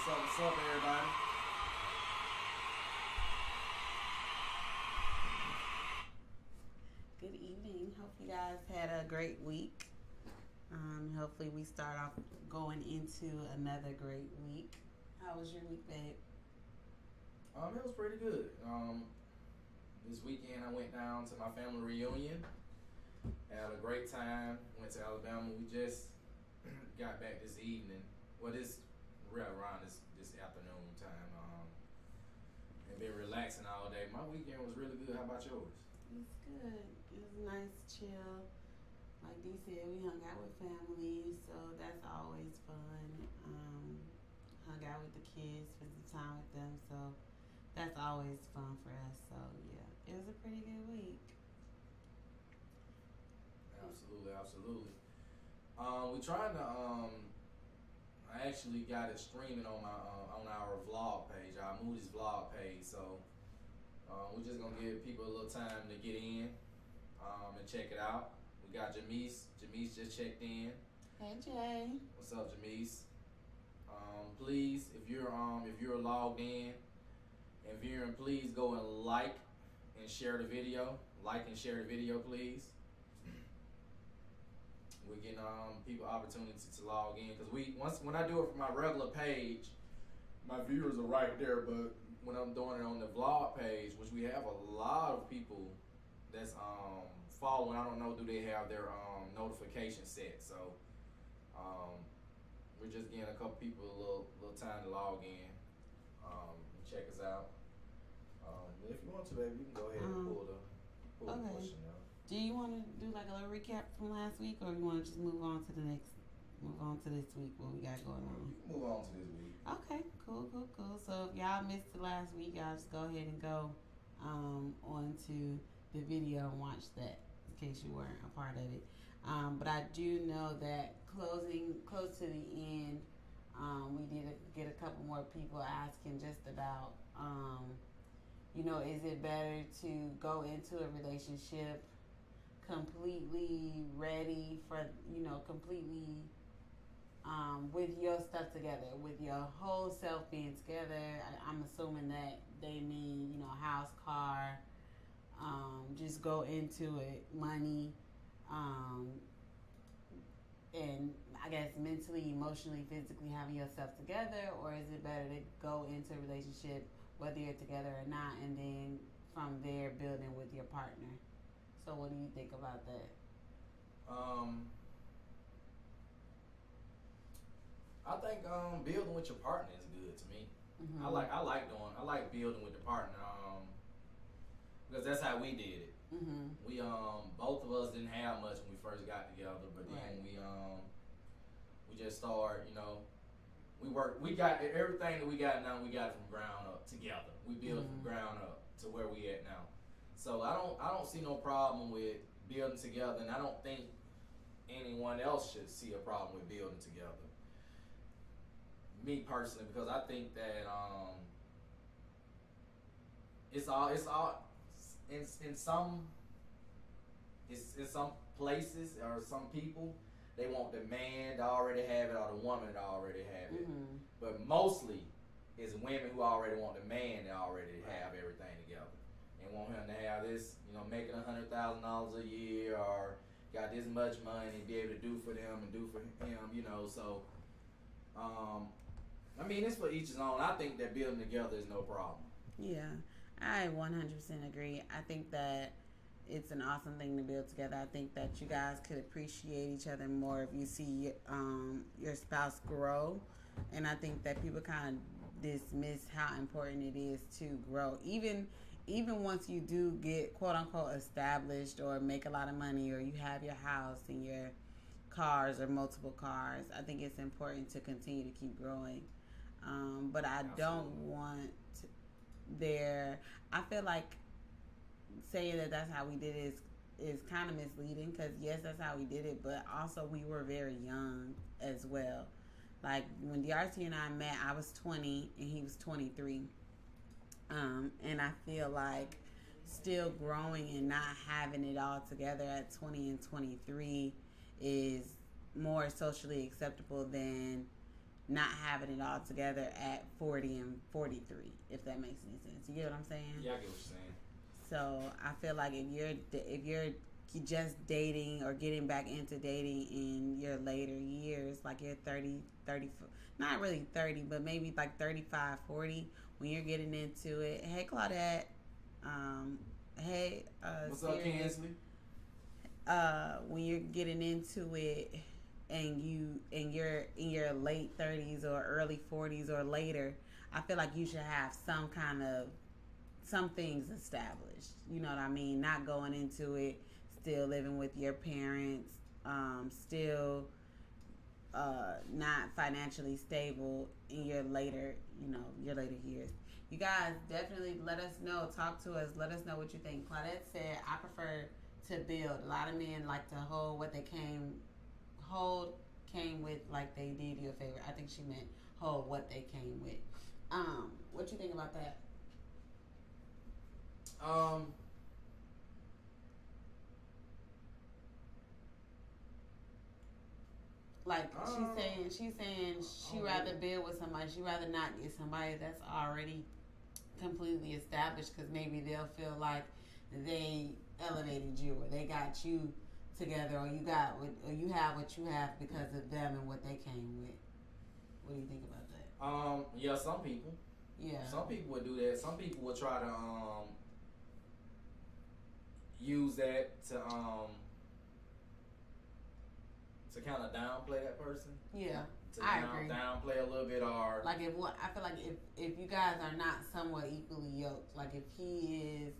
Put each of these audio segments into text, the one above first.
What's up, everybody? Good evening. Hope you guys had a great week. Hopefully, we start off going into another great week. How was your week, babe? It was pretty good. This weekend I went down to my family reunion. Had a great time. Went to Alabama. We just got back this evening. Well, this right around this afternoon time. And been relaxing all day. My weekend was really good. How about yours? It's good. It was nice, chill. Like Dee said, we hung out with family, so that's always fun. Hung out with the kids, spent some time with them, so that's always fun for us. So yeah, it was a pretty good week. Absolutely, absolutely. We trying to. I actually got it streaming on my on our vlog page, our Moodys vlog page. So we're just gonna give people a little time to get in and check it out. We got Jamise. Jamise just checked in. Hey Jay. What's up, Jamise? Please, if you're logged in and viewing, please go and like and share the video. Like and share the video, please. We're getting people opportunity to log in because when I do it for my regular page, my viewers are right there. But when I'm doing it on the vlog page, which we have a lot of people that's following, I don't know, do they have their notification set? So we're just getting a couple people a little time to log in and check us out. If you want to, baby, you can go ahead and pull the Okay. question up. Do you want to do like a little recap from last week, or you want to just move on to this week? What we got going on? You can move on to this week. Okay, cool. So if y'all missed it last week, y'all just go ahead and go onto the video and watch that in case you weren't a part of it. But I do know that close to the end, we did get a couple more people asking just about, is it better to go into a relationship completely ready for, completely with your stuff together, with your whole self being together? I'm assuming that they mean, house, car, just go into it, money, and I guess mentally, emotionally, physically having yourself together, or is it better to go into a relationship whether you're together or not, and then from there building with your partner? So what do you think about that? I think building with your partner is good to me. Mm-hmm. I like building with the partner because that's how we did it. Mm-hmm. We both of us didn't have much when we first got together, but then Right. we just started, we got everything that we got now. We got it from ground up together. We built from ground up to where we at now. So I don't see no problem with building together, and I don't think anyone else should see a problem with building together. Me personally, because I think that it's all in some places or some people, they want the man to already have it or the woman to already have it. Mm-hmm. But mostly it's women who already want the man to already have everything together and want him to have this, making $100,000 a year or got this much money, be able to do for them and do for him, So, it's for each his own. I think that building together is no problem. Yeah, I 100% agree. I think that it's an awesome thing to build together. I think that you guys could appreciate each other more if you see your spouse grow. And I think that people kind of dismiss how important it is to grow. Even once you do get quote unquote established or make a lot of money or you have your house and your cars or multiple cars, I think it's important to continue to keep growing. But I don't want I feel like saying that that's how we did it is kind of misleading, because yes, that's how we did it, but also we were very young as well. Like when DRT and I met, I was 20 and he was 23. And I feel like still growing and not having it all together at 20 and 23 is more socially acceptable than not having it all together at 40 and 43, if that makes any sense. You get what I'm saying? Yeah, I get what you're saying. So I feel like if you're just dating or getting back into dating in your later years, like you're 30, not really 30, but maybe like 35, 40, when you're getting into it. Hey, Claudette. Hey, what's up, Kinsley? When you're getting into it and you're in your late 30s or early 40s or later, I feel like you should have some things established. You know what I mean? Not going into it still living with your parents, still not financially stable in your later years. You guys definitely let us know. Talk to us. Let us know what you think. Claudette said, I prefer to build. A lot of men like to hold what they came with, like they did you a favor. I think she meant hold what they came with. What you think about that? Like she's saying she rather build with somebody. She rather not get somebody that's already completely established, because maybe they'll feel like they elevated you, or they got you together, or you have what you have because of them and what they came with. What do you think about that? Yeah, some people. Yeah. Some people would do that. Some people would try to use that to kind of downplay that person. Yeah. I agree. Downplay a little bit, or like I feel like if you guys are not somewhat equally yoked, like if he is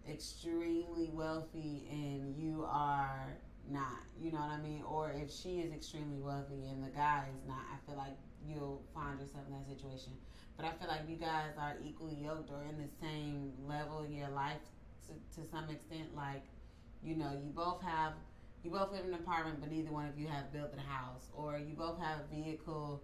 extremely wealthy and you are not, you know what I mean, or if she is extremely wealthy and the guy is not, I feel like you'll find yourself in that situation. But I feel like you guys are equally yoked or in the same level in your life to some extent. Like, you know, you both live in an apartment, but neither one of you have built a house, or you both have a vehicle,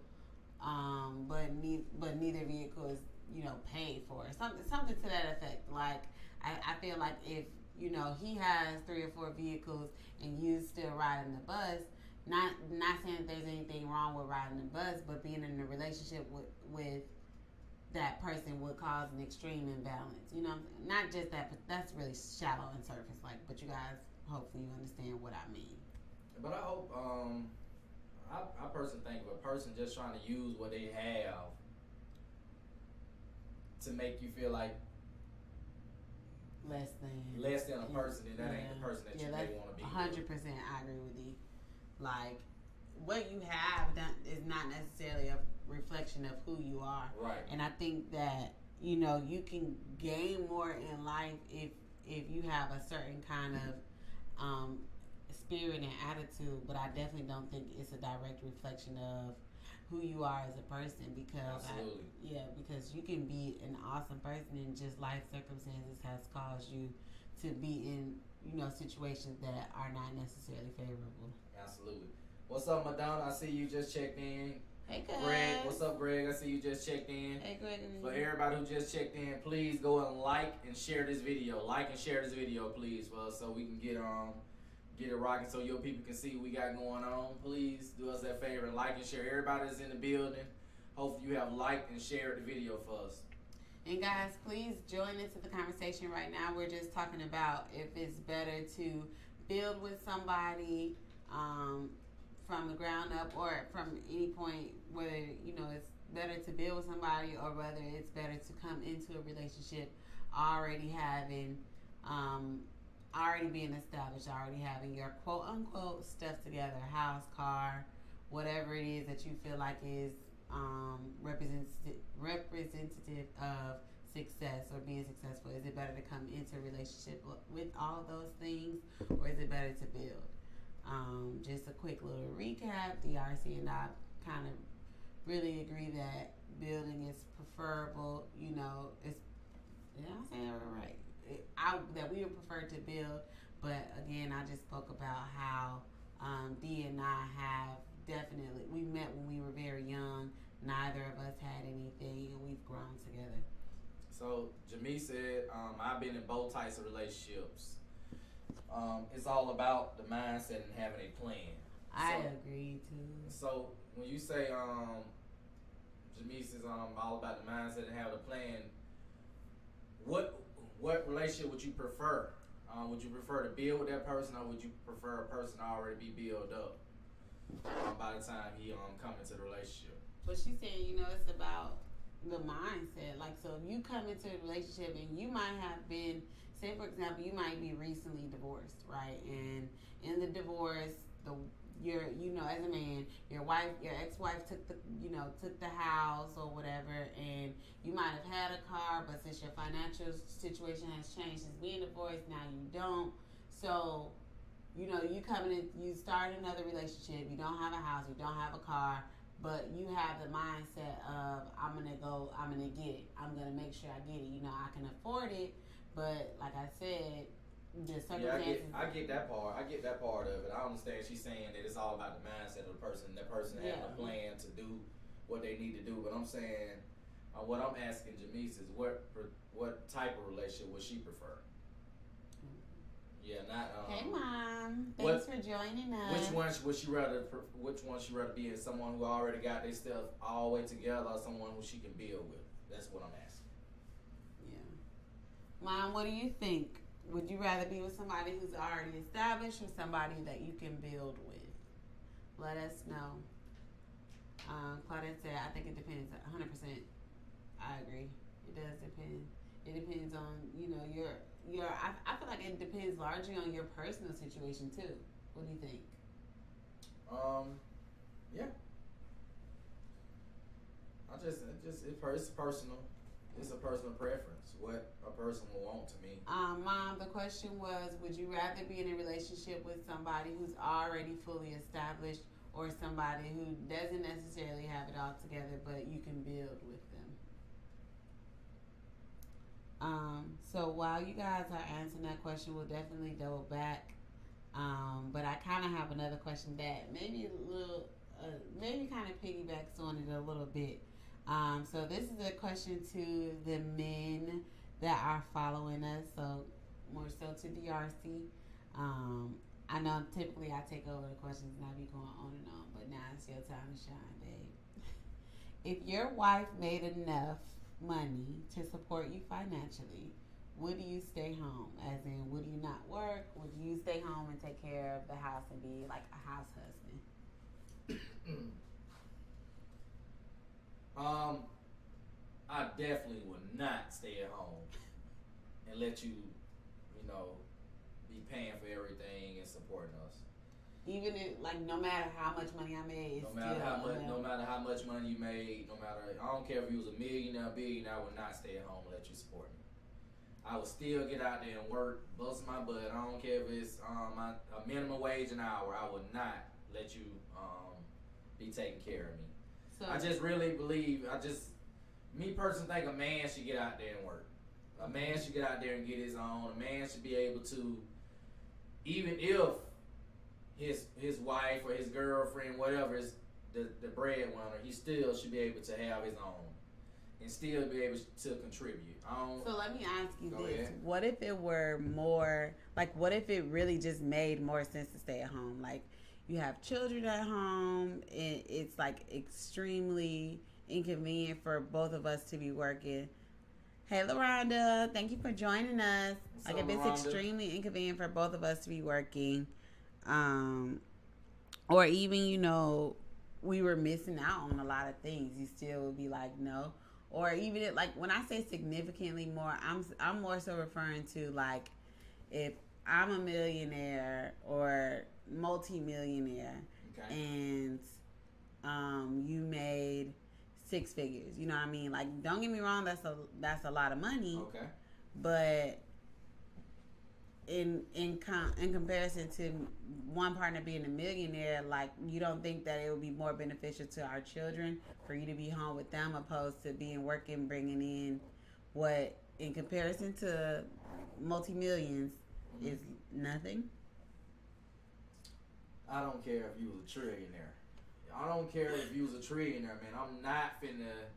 but neither vehicle is, you know, paid for. Something to that effect. Like, I feel like if, you know, he has 3 or 4 vehicles and you still riding the bus, not saying that there's anything wrong with riding the bus, but being in a relationship with that person would cause an extreme imbalance. You know, not just that, but that's really shallow and surface like. But you guys, hopefully, you understand what I mean. But I hope, I personally think of a person just trying to use what they have to make you feel like less than a person, and that ain't the person that you may want to be. 100%, I agree with you. Like, what you have done is not necessarily a reflection of who you are. Right. And I think that, you know, you can gain more in life if you have a certain kind of spirit and attitude, but I definitely don't think it's a direct reflection of who you are as a person, because because you can be an awesome person and just life circumstances has caused you to be in, you know, situations that are not necessarily favorable. Absolutely. What's up, Madonna? I see you just checked in. Hey, guys. Greg, what's up, Greg? I see you just checked in. Hey, Greg. For everybody who just checked in, please go and like and share this video. Like and share this video, please, for us, so we can get it rocking, so your people can see what we got going on. Please do us that favor and like and share. Everybody that's in the building, hopefully you have liked and shared the video for us. And guys, please join into the conversation right now. We're just talking about if it's better to build with somebody from the ground up, or from any point, whether, you know, it's better to build with somebody, or whether it's better to come into a relationship already having already being established, already having your quote unquote stuff together, house, car, whatever it is that you feel like is representative of success or being successful. Is it better to come into a relationship with all of those things, or is it better to build? Just a quick little recap. DRC and I kind of really agree that building is preferable. You know, did I say that right? That we would prefer to build, but again, I just spoke about how D and I have definitely, we met when we were very young. Neither of us had anything, and we've grown together. So Jamie said, I've been in both types of relationships. It's all about the mindset and having a plan. I agree too. So when you say Jamise is all about the mindset and have a plan. What relationship would you prefer? Would you prefer to build with that person, or would you prefer a person to already be built up by the time he come into the relationship? But she's saying, it's about the mindset. Like, so if you come into a relationship and you might have been, say for example, you might be recently divorced, right? And in the divorce, as a man, your ex-wife took the house or whatever, and you might have had a car, but since your financial situation has changed since being divorced, now you don't. So, you come in, you start another relationship, you don't have a house, you don't have a car, but you have the mindset of, I'm gonna get it. I'm gonna make sure I get it. I can afford it, but like I said, the circumstances. Yeah, I get that part. I get that part of it. I understand she's saying that it's all about the mindset of the person. That person having a plan to do what they need to do. But I'm saying, what I'm asking Jamise is what type of relationship would she prefer? Yeah, not. Hey, Mom. Thanks for joining us. Which one would she rather? Which one she rather be in? Someone who already got their stuff all the way together, or someone who she can build with? That's what I'm asking. Yeah, Mom. What do you think? Would you rather be with somebody who's already established or somebody that you can build with? Let us know. Claudette said, I think it depends. 100%. I agree. It does depend. It depends on, your I feel like it depends largely on your personal situation too. What do you think? Yeah. It's personal. It's a personal preference. What a person will want to me. Mom, the question was, would you rather be in a relationship with somebody who's already fully established or somebody who doesn't necessarily have it all together, but you can build with them? So while you guys are answering that question, we'll definitely double back. But I kind of have another question that maybe kind of piggybacks on it a little bit. So this is a question to the men that are following us, so more so to DRC. I know typically I take over the questions and I be going on and on, but now it's your time to shine, babe. If your wife made enough money to support you financially, would you stay home? As in, would you not work? Would you stay home and take care of the house and be like a house husband? I definitely would not stay at home and let you, be paying for everything and supporting us. Even if, no matter how much money I made, no matter how much money you made, I don't care if you was a millionaire, billionaire, I would not stay at home and let you support me. I would still get out there and work, bust my butt. I don't care if it's a minimum wage an hour. I would not let you be taking care of me. So I just really believe, me personally think a man should get out there and work. A man should get out there and get his own. A man should be able to, even if his wife or his girlfriend, whatever is the breadwinner, he still should be able to have his own and still be able to contribute. So let me ask you this. Ahead. What if it were more, what if it really just made more sense to stay at home? Like, you have children at home, and it's extremely inconvenient for both of us to be working. Hey, LaRonda, thank you for joining us. What's if it's LaRonda? Extremely inconvenient for both of us to be working, or even, we were missing out on a lot of things, you still would be like, no. Or even when I say significantly more, I'm more so referring to if I'm a millionaire or multi-millionaire, okay, and you made 6 figures, you know what I mean? Don't get me wrong, that's a lot of money. Okay. But in comparison to one partner being a millionaire, you don't think that it would be more beneficial to our children for you to be home with them opposed to being working, bringing in what in comparison to multi-millions is nothing? I don't care if you was a trillionaire. I don't care if you was a trillionaire, man. I'm not finna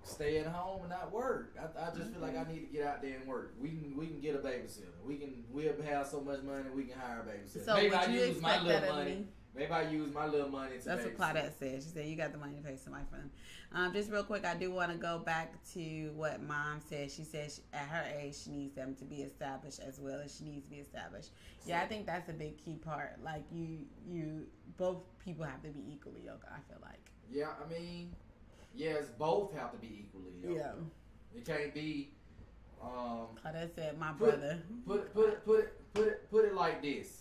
stay at home and not work. I just feel like I need to get out there and work. We can get a babysitter. We'll have so much money we can hire a babysitter. So maybe would I you use my expect little that of money. me? Maybe I use my little money to. That's what Claudette said. She said you got the money to pay somebody for them. Just real quick, I do want to go back to what Mom said. She said at her age, she needs them to be established as well as she needs to be established. Yeah, I think that's a big key part. Like you both people have to be equally yoked. I feel like. Yeah, I mean, yes, both have to be equally yoked. Yeah. It can't be. Claudette said, "My brother." Put it like this.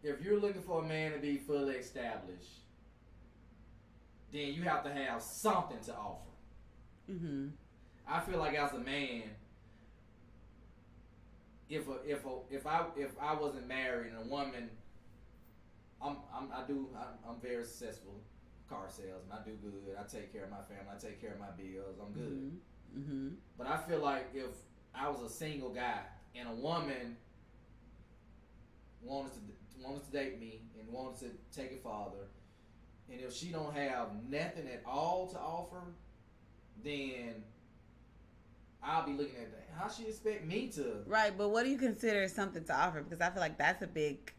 If you're looking for a man to be fully established, then you have to have something to offer. Mm-hmm. I feel like as a man, if I wasn't married and a woman, I'm very successful car salesman. I do good. I take care of my family. I take care of my bills. I'm good. Mm-hmm. But I feel like if I was a single guy and a woman wanted to date me and wanted to take it farther, and if she don't have nothing at all to offer, then I'll be looking at that. How she expect me to? Right, but what do you consider something to offer? Because I feel like that's a big.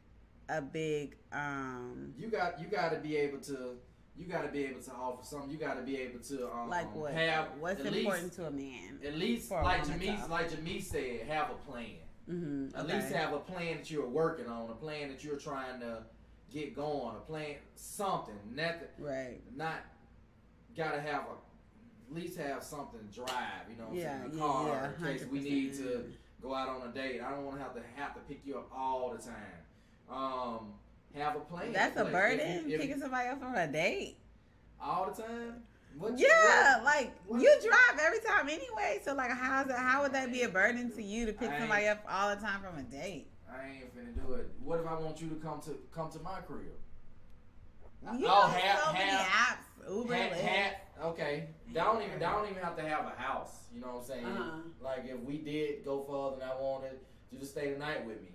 You got to be able to. You got to be able to offer something. You got to be able to like what? Have what's important to a man? At least like Jamise said, have a plan. Mm-hmm. At least have a plan that you're working on, a plan that you're trying to get going, a plan, something. Nothing. Right. Not gotta have at least have something to drive. You know what I'm saying? A car in case 100%. we need to go out on a date. I don't want to have to pick you up all the time. Have a plan. That's a burden. Picking somebody up on a date all the time. You drive every time anyway. So like, how would that be a burden to you to pick somebody up all the time from a date? I ain't finna do it. What if I want you to come to my crib? You have so many apps. Uber, okay. Don't even have to have a house. You know what I'm saying? Like if we did go further and I wanted you to stay the night with me,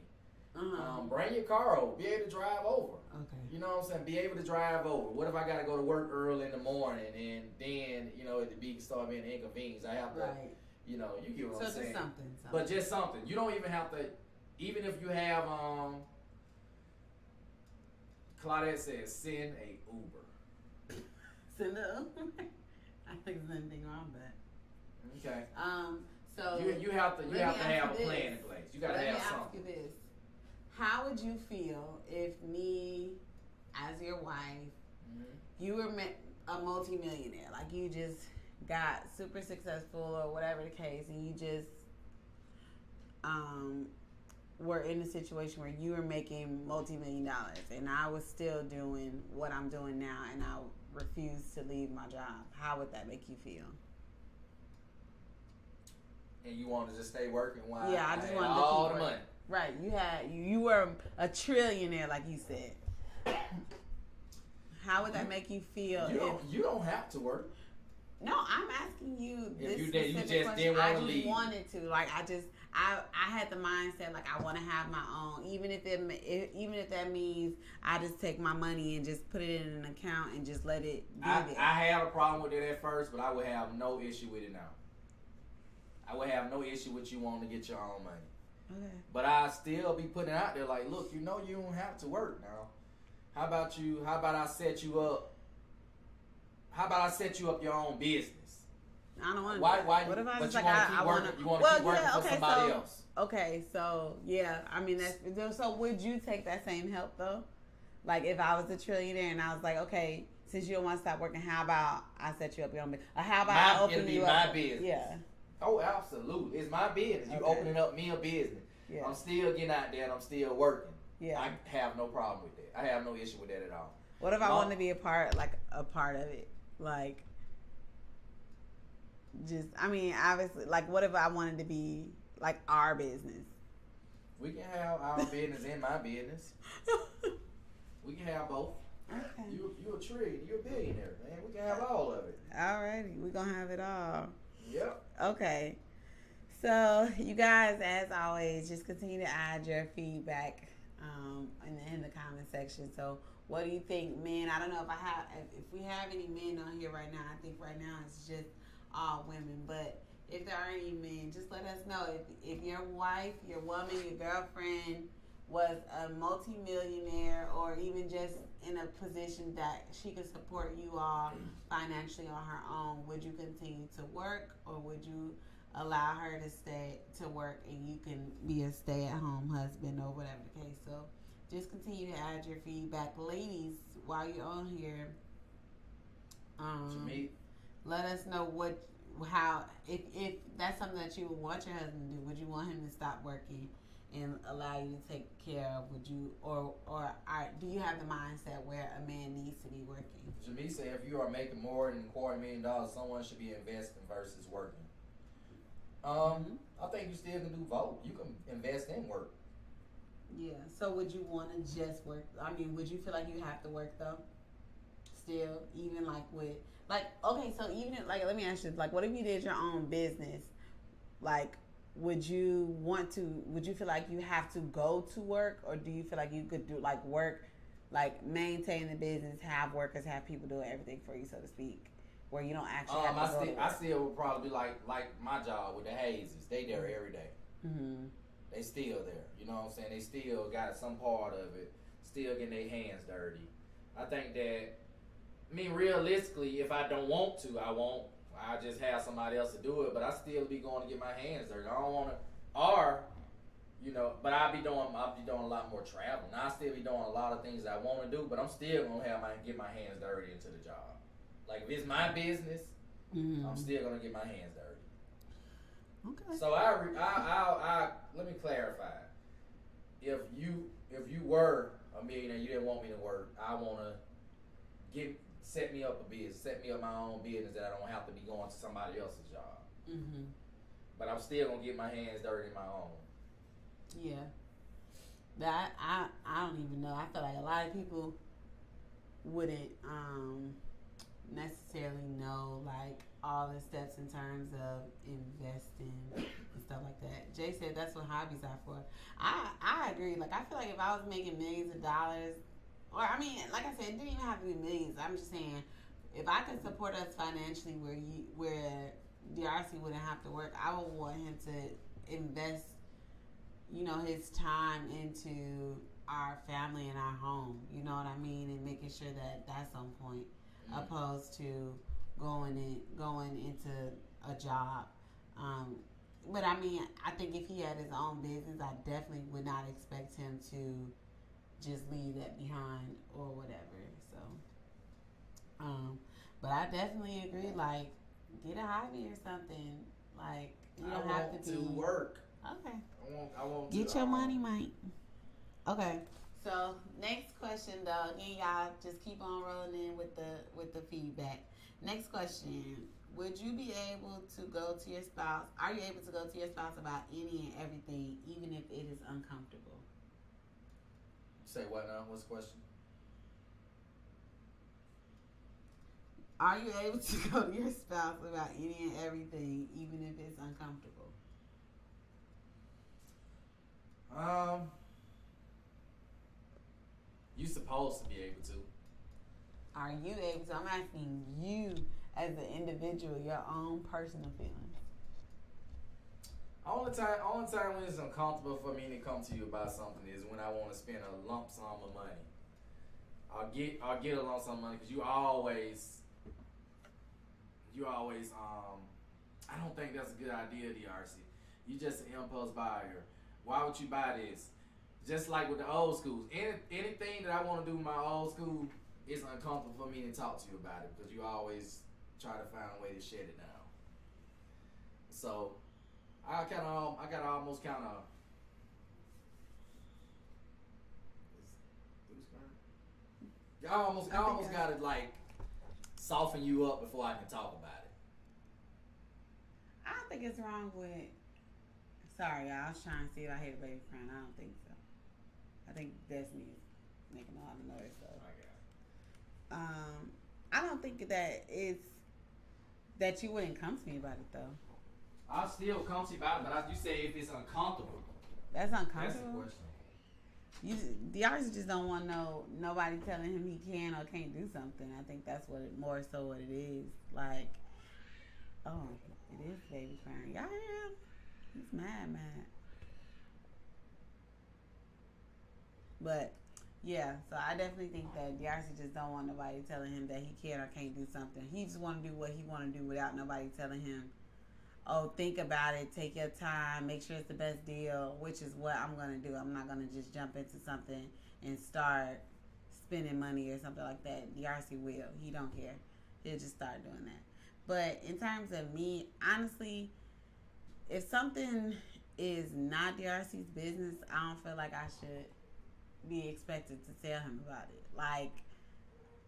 bring your car over. Be able to drive over. Okay. You know what I'm saying? Be able to drive over. What if I got to go to work early in the morning and then it start being inconvenience? I have to, you get what I'm saying? So something. But just something. You don't even have to. Even if you have, Claudette says, send a Uber. Send a Uber? I think there's nothing wrong with that. Okay. So you have to have a plan in place. You got to have something. Let me ask you this: how would you feel if me, as your wife, you were a multimillionaire, like you just got super successful or whatever the case, and you just were in a situation where you were making multi-million dollars and I was still doing what I'm doing now and I refused to leave my job, how would that make you feel? And you wanted to stay working while I just wanted all to the money. Right. You were a trillionaire, like you said. How would that make you feel? You don't have to work. No, I'm asking you this you specific just question. didn't want to I leave. just wanted to. Like I had the mindset like I want to have my own, even if that means I just take my money and just put it in an account and just let it be there. I had a problem with it at first, but I would have no issue with it now. I would have no issue with you wanting to get your own money. Okay. But I still be putting it out there like, look, you don't have to work now. How about I set you up? How about I set you up your own business? I don't want to. Why? What if I but just you like want to keep working? You want to keep working for somebody else? Okay, so yeah, I mean that's so. Would you take that same help though? Like if I was a trillionaire and I was like, okay, since you don't want to stop working, how about I set you up your own business? Or how about I open you up? It'll be my business. Yeah. Oh, absolutely. It's my business. You opening up me a business. Yeah. I'm still getting out there and I'm still working. Yeah. I have no problem with that. I have no issue with that at all. What if I want to be a part of it? Like, just, I mean, obviously, like, what if I wanted to be, like, our business? We can have our business and my business. We can have both. Okay. You're a trillionaire. You're a billionaire, man. We can have all of it. Alrighty. We're going to have it all. Yep. Okay. So, you guys, as always, just continue to add your feedback in the comment section. So, what do you think, men? I don't know if we have any men on here right now. I think right now it's just all women. But if there are any men, just let us know. If your wife, your woman, your girlfriend, was a multimillionaire or even just in a position that she could support you all financially on her own, would you continue to work or would you allow her to stay to work and you can be a stay-at-home husband or whatever the case? So just continue to add your feedback, ladies, while you're on here. To me, Let us know how if that's something that you would want your husband to do. Would you want him to stop working and allow you to take care of? Would you do you have the mindset where a man needs to be working? Jamie said if you are making more than $250,000, someone should be investing versus working. I think you still can do both. You can invest in work. Yeah. So would you want to just work? I mean, would you feel like you have to work though? Still, even like with like okay, so even if, like let me ask you, like, what if you did your own business? Like, would you want to? Would you feel like you have to go to work, or do you feel like you could do like work, like maintain the business, have workers, have people doing everything for you, so to speak, where you don't actually have to go to work? I still would probably be like my job with the Hazes. They there every day. Mm-hmm. They still there. You know what I'm saying? They still got some part of it. Still getting their hands dirty. I think that. I mean, realistically, if I don't want to, I won't. I'll just have somebody else to do it. But I still be going to get my hands dirty. I don't want to, but I'll be doing a lot more traveling. I still be doing a lot of things that I want to do, but I'm still gonna get my hands dirty into the job. Like if it's my business, I'm still gonna get my hands dirty. Okay. So I let me clarify. If you were a millionaire, you didn't want me to work. I wanna set me up a business, set me up my own business that I don't have to be going to somebody else's job. Mm-hmm. But I'm still gonna get my hands dirty in my own. Yeah. That I don't even know. I feel like a lot of people wouldn't necessarily know like all the steps in terms of investing and stuff like that. Jay said that's what hobbies are for. I agree. Like I feel like if I was making millions of dollars, or I mean, like I said, it didn't even have to be millions. I'm just saying, if I could support us financially, where DRC wouldn't have to work, I would want him to invest, his time into our family and our home. You know what I mean, and making sure that that's on point, opposed to going into a job. But I mean, I think if he had his own business, I definitely would not expect him to just leave that behind or whatever. So, but I definitely agree. Like, get a hobby or something. Like, you don't have to work. Okay. I want get your money, Mike. Okay. So next question, though. Again, y'all just keep on rolling in with the feedback. Next question: would you be able to go to your spouse? Are you able to go to your spouse about any and everything, even if it is uncomfortable? Say what now? What's the question? Are you able to go to your spouse about any and everything, even if it's uncomfortable? You supposed to be able to. Are you able to? I'm asking you as an individual, your own personal feelings. Only time when it's uncomfortable for me to come to you about something is when I want to spend a lump sum of money. I'll get a lump sum of money because you always I don't think that's a good idea, DRC. You just an impulse buyer. Why would you buy this? Just like with the old schools. Anything that I want to do with my old school, it's uncomfortable for me to talk to you about it because you always try to find a way to shut it down. So I almost gotta like soften you up before I can talk about it. I don't think it's wrong with. Sorry, y'all. I was trying to see if I hit a baby friend. I don't think so. I think Destiny's making a lot of noise. So I don't think that it's that you wouldn't come to me about it though. I'll still come to you about it, but you say if it's uncomfortable. That's uncomfortable. That's the question. The artist just don't want nobody telling him he can or can't do something. I think that's what it is. Like, oh, it is baby crying. Y'all hear him? He's mad. But yeah, so I definitely think that D'Arcy just don't want nobody telling him that he can or can't do something. He just want to do what he want to do without nobody telling him, oh, think about it, take your time, make sure it's the best deal, which is what I'm going to do. I'm not going to just jump into something and start spending money or something like that. D'Arcy will. He don't care. He'll just start doing that. But in terms of me, honestly, if something is not D'Arcy's business, I don't feel like I should be expected to tell him about it. Like,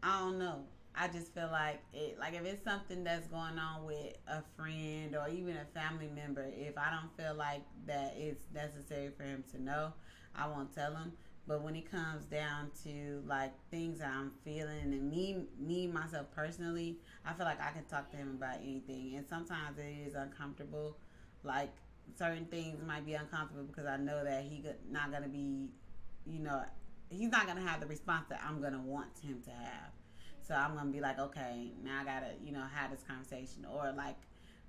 I don't know. I just feel like if it's something that's going on with a friend or even a family member, if I don't feel like that it's necessary for him to know, I won't tell him. But when it comes down to like things that I'm feeling and me myself personally, I feel like I can talk to him about anything. And sometimes it is uncomfortable. Like certain things might be uncomfortable because I know that not gonna be, you know, he's not gonna have the response that I'm gonna want him to have. So I'm gonna be like, okay, now I gotta, have this conversation. Or like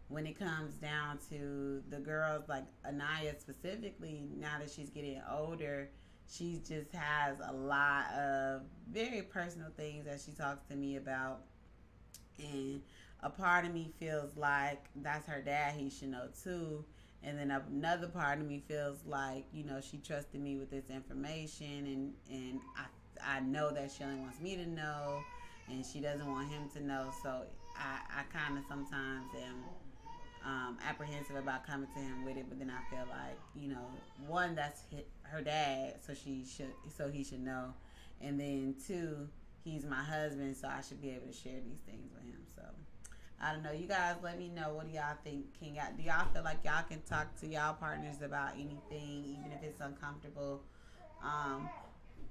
when it comes down to the girls, like Anaya specifically, now that she's getting older, she just has a lot of very personal things that she talks to me about. And a part of me feels like that's her dad, he should know too. And then another part of me feels like, she trusted me with this information, and I know that she only wants me to know and she doesn't want him to know. So I kind of sometimes am apprehensive about coming to him with it, but then I feel like, one, that's her dad, so he should know, and then two, he's my husband, so I should be able to share these things with him. So I don't know. You guys, let me know. What do y'all think? Do y'all feel like y'all can talk to y'all partners about anything, even if it's uncomfortable? Um,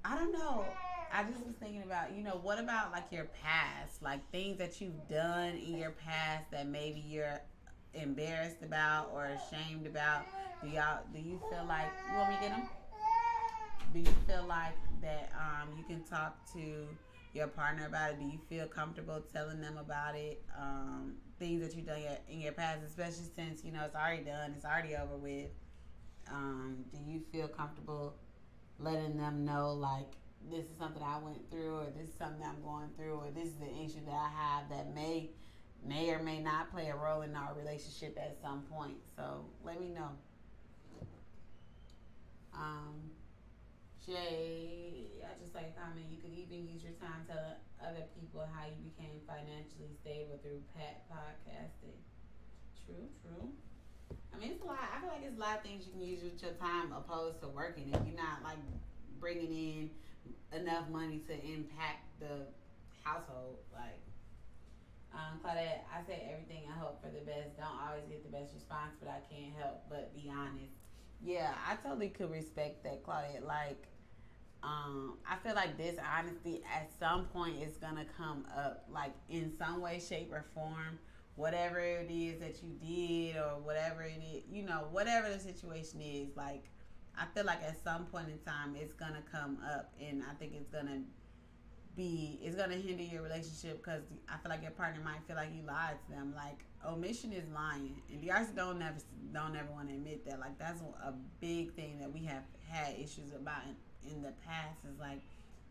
I don't know. I just was thinking about, what about like your past, like things that you've done in your past that maybe you're embarrassed about or ashamed about? Do you feel like, you want me to get them? Do you feel like that you can talk to your partner about it? Do you feel comfortable telling them about it? Things that you've done in your past, especially since it's already done, it's already over with. Do you feel comfortable letting them know, like, this is something I went through, or this is something I'm going through, or this is the issue that I have that may or may not play a role in our relationship at some point? So let me know. Jay, I just like a comment. You could even use your time telling other people how you became financially stable through podcasting. True. I mean, it's a lot. I feel like it's a lot of things you can use with your time opposed to working. If you're not like bringing in enough money to impact the household, like Claudette, I say everything I hope for the best. Don't always get the best response, but I can't help but be honest. Yeah, I totally could respect that, Claudette. Like, I feel like this honesty at some point is gonna come up, like in some way, shape, or form. Whatever it is that you did, or whatever it is, whatever the situation is, like I feel like at some point in time it's gonna come up, and I think it's gonna hinder your relationship because I feel like your partner might feel like you lied to them. Like omission is lying, and D'Arcy don't ever want to admit that. Like that's a big thing that we have had issues about in the past. Is like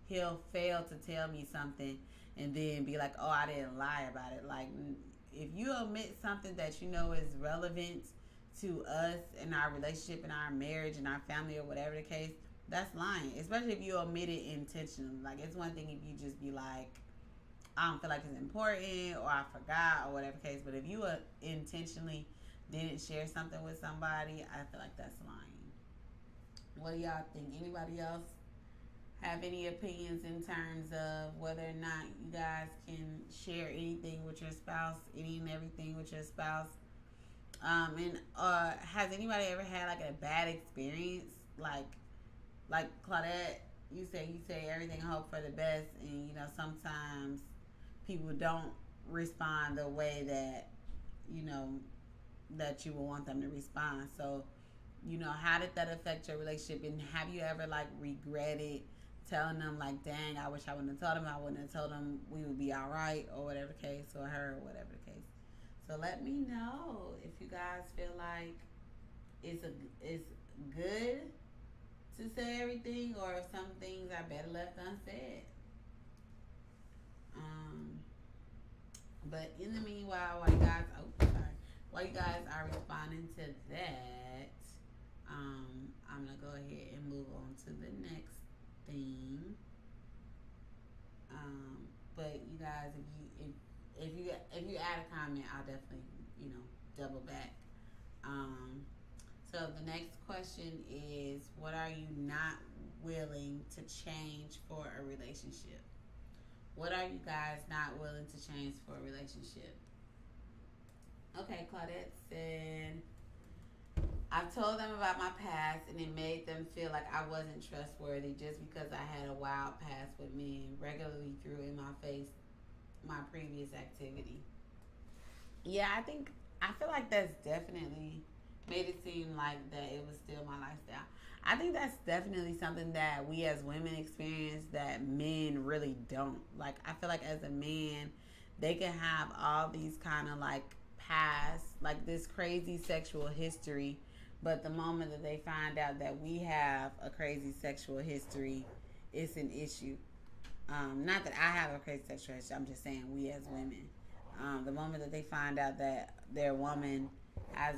he'll fail to tell me something and then be like, "Oh, I didn't lie about it." Like if you omit something that you know is relevant to us and our relationship and our marriage and our family or whatever the case, that's lying. Especially if you omit it intentionally. Like it's one thing if you just be like, I don't feel like it's important or I forgot or whatever case. But if you intentionally didn't share something with somebody, I feel like that's lying. What do y'all think? Anybody else have any opinions in terms of whether or not you guys can share anything with your spouse, any and everything with your spouse? And has anybody ever had like a bad experience? Like Claudette, you say everything hope for the best, and sometimes people don't respond the way that that you would want them to respond. So how did that affect your relationship, and have you ever like regretted telling them like, dang, I wish I wouldn't have told them, I wouldn't have told them we would be all right, or whatever the case, or her, or whatever the case. So let me know if you guys feel like it's good to say everything, or if some things are better left unsaid. Um, but in the meanwhile, while you guys are responding to that, I'm gonna go ahead and move on to the next thing. But you guys, if you add a comment, I'll definitely double back. Um, so the next question is, what are you not willing to change for a relationship? What are you guys not willing to change for a relationship? Okay, Claudette said, I've told them about my past and it made them feel like I wasn't trustworthy just because I had a wild past with men, regularly threw in my face my previous activity. Yeah, I feel like that's definitely made it seem like that it was still my lifestyle. I think that's definitely something that we as women experience that men really don't. Like, I feel like as a man, they can have all these kind of like past, like this crazy sexual history, but the moment that they find out that we have a crazy sexual history, it's an issue. Not that I have a crazy sexual history. I'm just saying we as women. The moment that they find out that their woman has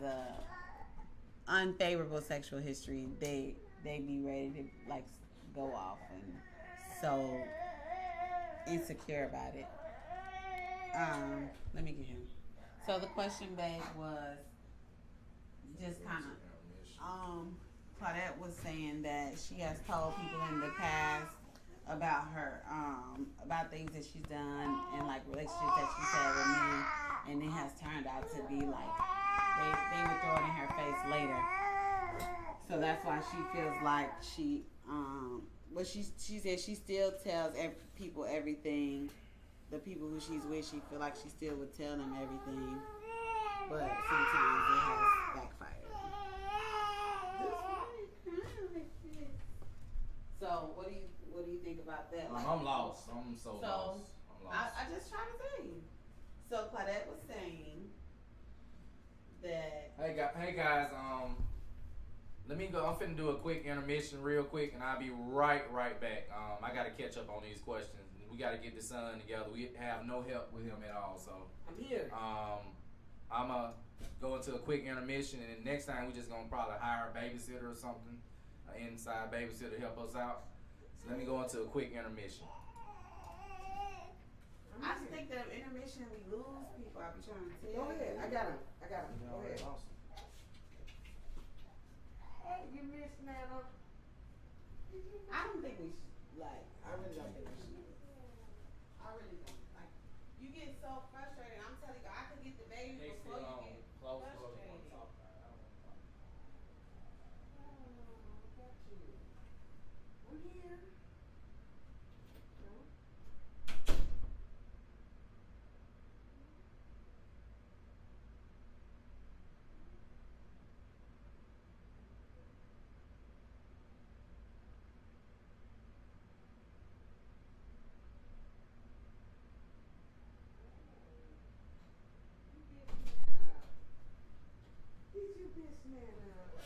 a unfavorable sexual history, they be ready to like go off and so insecure about it. Let me get him. So the question bag was just kind of Claudette was saying that she has told people in the past about her about things that she's done and like relationships that she's had with men, and it has turned out to be like they would throw it in her face later. So that's why she feels like but she said she still tells people everything. The people who she's with, she feel like she still would tell them everything, but sometimes it has backfired. So what do you think about that? Like, I'm lost. I'm so lost. I'm lost. I just trying to tell you. So Claudette was saying that. Hey guys. Let me go. I'm finna do a quick intermission, real quick, and I'll be right back. I gotta catch up on these questions. We gotta get the son together. We have no help with him at all. So I'm here. I'ma go into a quick intermission, and then next time we just gonna probably hire a babysitter or something, an inside babysitter to help us out. So let me go into a quick intermission. I just think that intermission we lose people. I be trying to tell. Go ahead. I got him. Go ahead. Awesome. You missed Nana. I don't think we should. Like, I really don't think we should. I really don't. Like, you get so frustrated. I'm telling you, I could get the baby They before still you get close to frustrated. what we talk about. I don't want to talk Got you. I'm here. No. You miss Nana. Did you miss Nana?